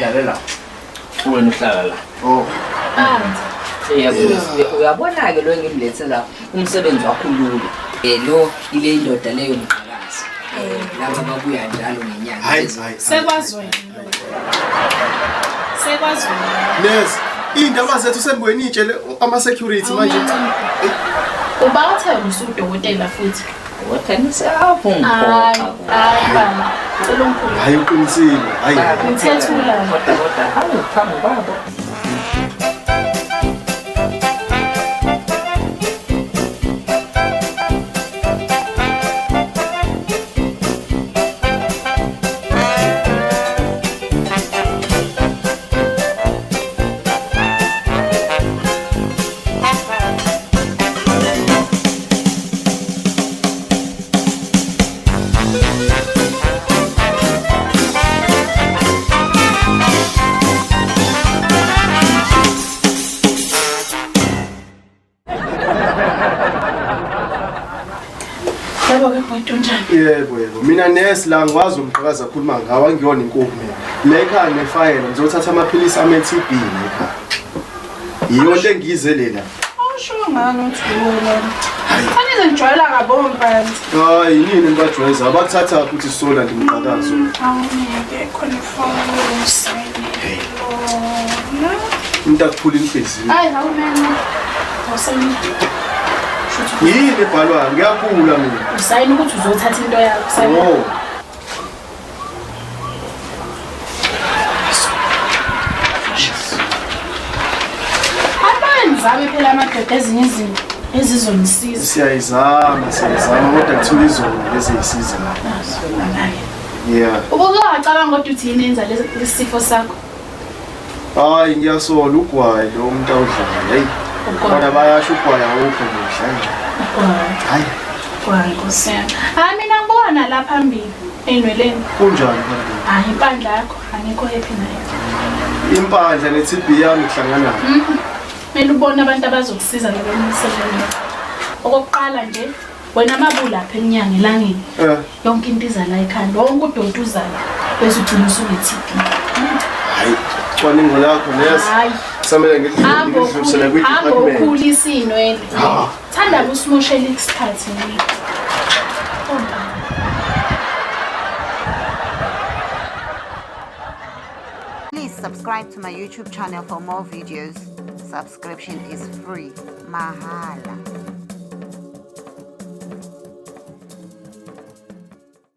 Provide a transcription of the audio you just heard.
lalela wena uhlala la uyabona-ke lo engimlethe la umsebenzi wakho lula lo ile indoda leyo mqakazi laba babuya njalo ngenyanga sekwazwena Yes, indaba zethu sembweni itshele ama-security manje. uba uthe usudokotela futhi Hayi uqinisile, hayi. ngithethula Yebo. Mina nesi la ngikwazi umqhakaza akhuluma ngawo angiyona inkomo mina. La ekhaya nefayela ngizothatha amaphilisi ame-TB la ekhaya. Yiyo into engiyizelela. awusho ngani uthi wena fanele ngijwayela kabombanzi Hayi yini ngibajwayeza abakuthatha ukuthi sisola ndimqhakazo. awungeke khona ifoni usayini Umuntu akuphula inhliziyo. hayi awumena usayini Yini ebhalwayo ngiyakhula mina. usayini ukuthi uzothatha into yakho usayini Oh. zame phela amadoda ezinye izinto ezizonisiza Siyayizama kodwa kuthiwa izona leziyisiza. Yeah. ubuke wacabanga kodwa uthi yini enza lesifo sakho Hayi ngiyasola ugwayi lo umuntu awudlayo. Hey. Kodwa bayasho ugwayi awukho nje. Hayi. kwa nkosiyami mina ngibona la phambili enweleni Kunjani phambili? hayi impandla yakho angikho happy nayo Impandla ne-TB yami kuhlangana. Mele ubone abantu abazokusiza ngokwemisebenzi. Okokuqala nje wena amabula lapha eminyanga elangeni. Yonke into iza la ekhanda, wonke udodo uzayo bese ugcina usune-TB. Hayi, cwaningo lakho nesi. Hayi. Samele ngidlulisele Hamba kwi-department. ukhulisa inwele. Thanda usimoshela isikhathi mina. Please subscribe to my YouTube channel for more videos. Subscription is free. Mahala.